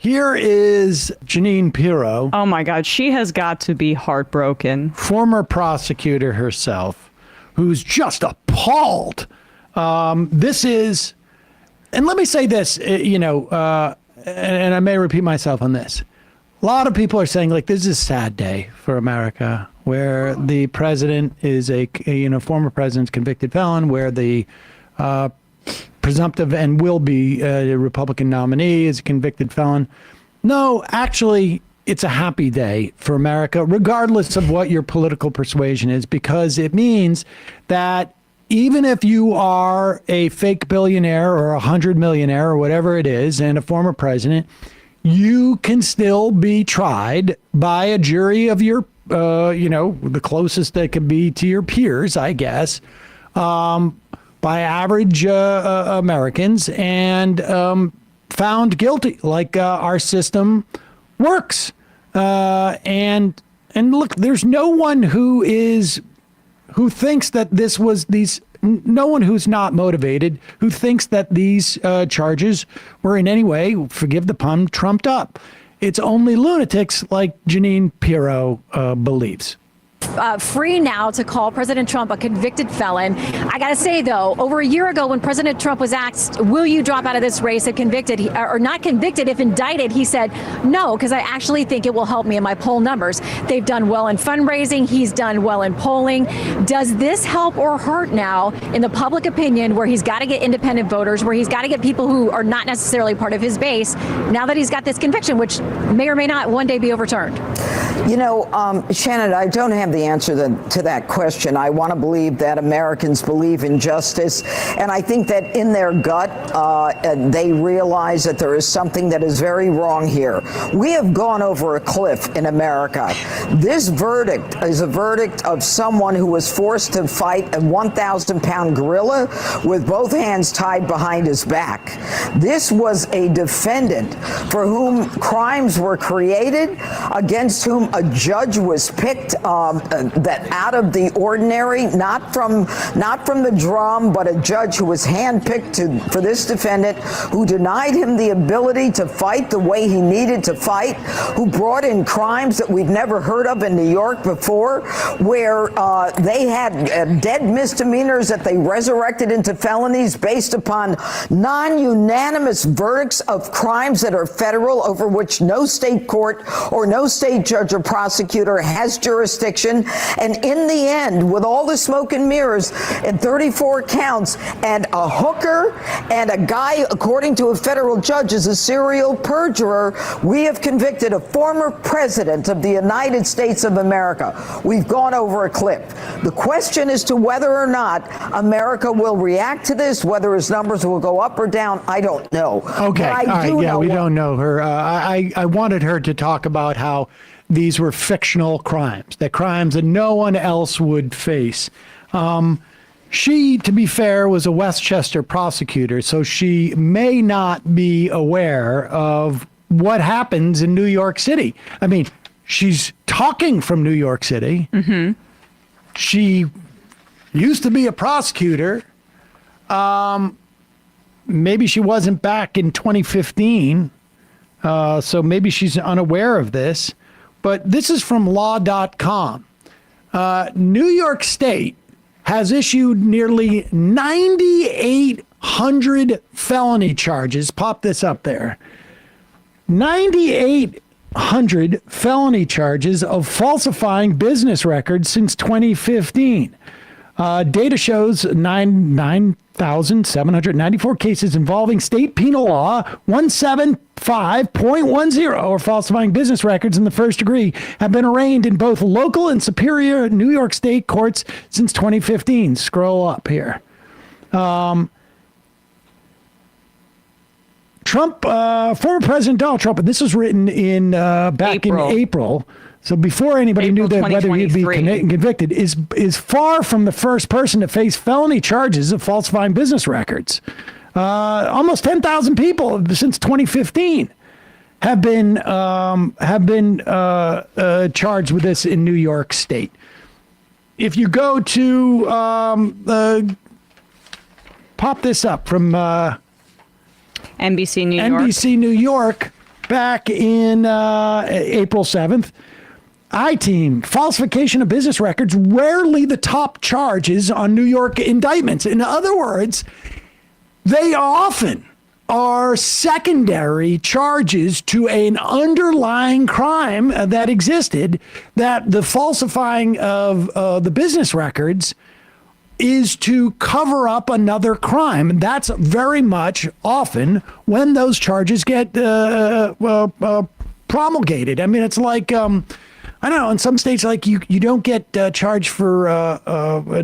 Here is Jeanine Pirro. Oh, my God. She has got to be heartbroken. Former prosecutor herself, who's just appalled. This is, and let me say this, and I may repeat myself on this. A lot of people are saying, like, this is a sad day for America, where the president is a former president's convicted felon, where the presumptive and will be a Republican nominee is a convicted felon. No, actually, it's a happy day for America, regardless of what your political persuasion is, because it means that even if you are a fake billionaire or 100 millionaire or whatever it is, and a former president, you can still be tried by a jury of your, the closest that could be to your peers, I guess, by average Americans, and found guilty. Like our system works, and look, there's no one who thinks that this was no one who's not motivated, who thinks that these charges were in any way, forgive the pun, trumped up. It's only lunatics like Jeanine Pirro believes. Free now to call President Trump a convicted felon. I got to say, though, over a year ago when President Trump was asked, will you drop out of this race if convicted or not convicted, if indicted, he said, no, because I actually think it will help me in my poll numbers. They've done well in fundraising. He's done well in polling. Does this help or hurt now in the public opinion, where he's got to get independent voters, where he's got to get people who are not necessarily part of his base, now that he's got this conviction, which may or may not one day be overturned? Shannon, I don't have the answer to that question. I want to believe that Americans believe in justice, and I think that in their gut, they realize that there is something that is very wrong here. We have gone over a cliff in America. This verdict is a verdict of someone who was forced to fight a 1,000-pound gorilla with both hands tied behind his back. This was a defendant for whom crimes were created, against whom a judge was picked that out of the ordinary, not from the drum, but a judge who was handpicked for this defendant, who denied him the ability to fight the way he needed to fight, who brought in crimes that we've never heard of in New York before, where they had dead misdemeanors that they resurrected into felonies based upon non-unanimous verdicts of crimes that are federal, over which no state court or no state judge or prosecutor has jurisdiction. And in the end, with all the smoke and mirrors and 34 counts and a hooker and a guy, according to a federal judge, is a serial perjurer, we have convicted a former president of the United States of America. We've gone over a cliff. The question as to whether or not America will react to this, whether his numbers will go up or down, I don't know. Okay, all right, yeah, we don't know her. I wanted her to talk about how these were fictional crimes, that crimes that no one else would face. She, to be fair, was a Westchester prosecutor, so she may not be aware of what happens in New York City. I mean, she's talking from New York City. Mm-hmm. She used to be a prosecutor. Maybe she wasn't back in 2015, so maybe she's unaware of this. But this is from law.com. New York State has issued nearly 9,800 felony charges. Pop this up there. 9,800 felony charges of falsifying business records since 2015. Data shows 9,794 cases involving state penal law 175.10, or falsifying business records in the first degree, have been arraigned in both local and superior New York State courts since 2015. Scroll up here. Trump, former President Donald Trump, and this was written in back in April. So before anybody knew that whether he'd be convicted, is far from the first person to face felony charges of falsifying business records. Almost 10,000 people since 2015 have been charged with this in New York State. If you go to pop this up from NBC New York. NBC New York. back in April 7th. I-Team, falsification of business records, rarely the top charges on New York indictments. In other words, they often are secondary charges to an underlying crime that existed, that the falsifying of the business records is to cover up another crime. And that's very much often when those charges get promulgated. I mean, it's like, I don't know, in some states, like you don't get charged for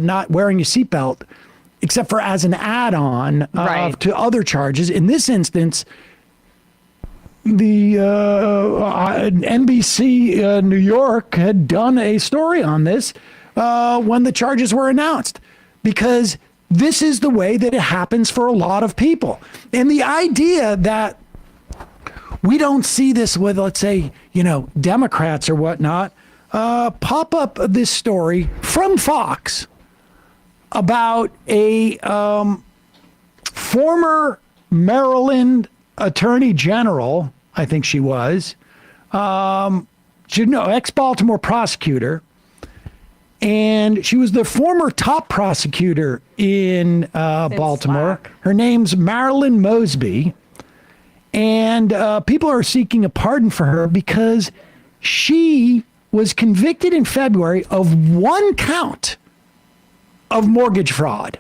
not wearing your seatbelt, except for as an add-on to other charges. In this instance, the NBC New York had done a story on this when the charges were announced, because this is the way that it happens for a lot of people. And the idea that we don't see this with, let's say, Democrats or whatnot, pop up this story from Fox about a former Maryland Attorney General, I think she was, ex-Baltimore prosecutor, and she was the former top prosecutor in Baltimore. Slack. Her name's Marilyn Mosby. And people are seeking a pardon for her because she was convicted in February of one count of mortgage fraud.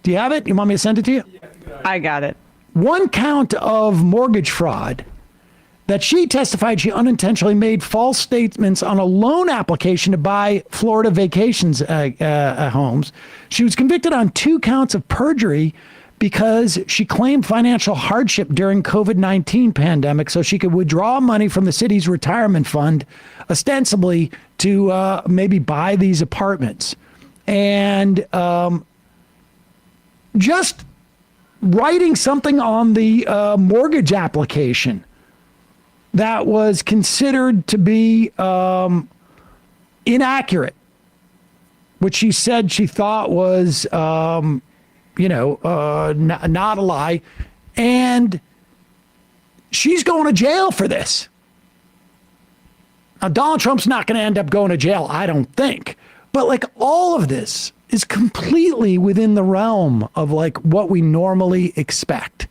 Do you have it? You want me to send it to you? I got it. One count of mortgage fraud that she testified she unintentionally made false statements on a loan application to buy Florida vacations homes. She was convicted on 2 counts of perjury because she claimed financial hardship during COVID-19 pandemic so she could withdraw money from the city's retirement fund, ostensibly to maybe buy these apartments. And just writing something on the mortgage application that was considered to be inaccurate, which she said she thought was not a lie. And she's going to jail for this. Now, Donald Trump's not going to end up going to jail, I don't think. But like all of this is completely within the realm of like what we normally expect.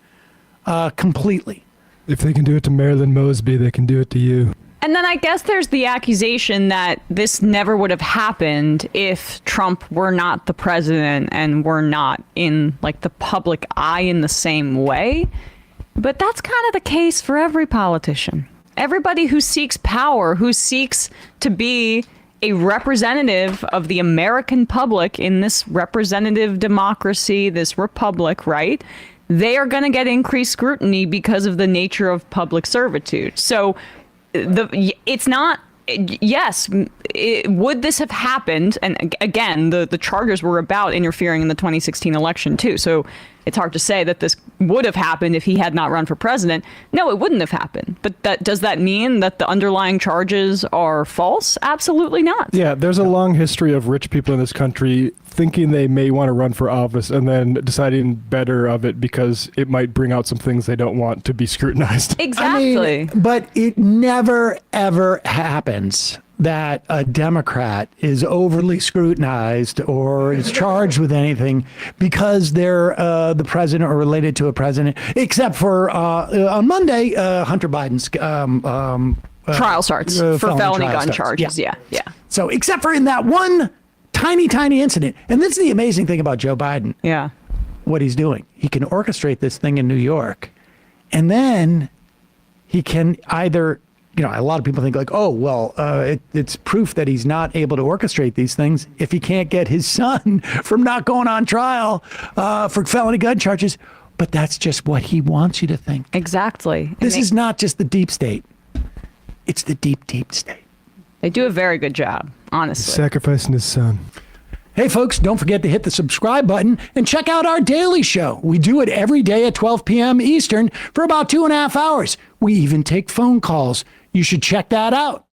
Completely. If they can do it to Marilyn Mosby, they can do it to you. And then I guess there's the accusation that this never would have happened if Trump were not the president and were not in like the public eye in the same way. But that's kind of the case for every politician. Everybody who seeks power, who seeks to be a representative of the American public in this representative democracy, this republic, right? They are going to get increased scrutiny because of the nature of public servitude. So it's not, yes, would this have happened? And again, the charges were about interfering in the 2016 election too. So it's hard to say that this would have happened if he had not run for president. No, it wouldn't have happened. But does that mean that the underlying charges are false? Absolutely not. Yeah, there's a long history of rich people in this country thinking they may want to run for office and then deciding better of it because it might bring out some things they don't want to be scrutinized. Exactly. I mean, but it never, ever happens that a Democrat is overly scrutinized or is charged with anything because they're the president or related to a president, except for on Monday, Hunter Biden's trial starts for felony trial gun starts. charges. Yeah. So except for in that one tiny incident. And this is the amazing thing about Joe Biden. Yeah. What he's doing. He can orchestrate this thing in New York. And then he can either, a lot of people think like, oh, well, it's proof that he's not able to orchestrate these things if he can't get his son from not going on trial for felony gun charges. But that's just what he wants you to think. Exactly. This is not just the deep state. It's the deep state. They do a very good job, honestly. Sacrificing his son. Hey, folks, don't forget to hit the subscribe button and check out our daily show. We do it every day at 12 p.m. Eastern for about 2.5 hours. We even take phone calls. You should check that out.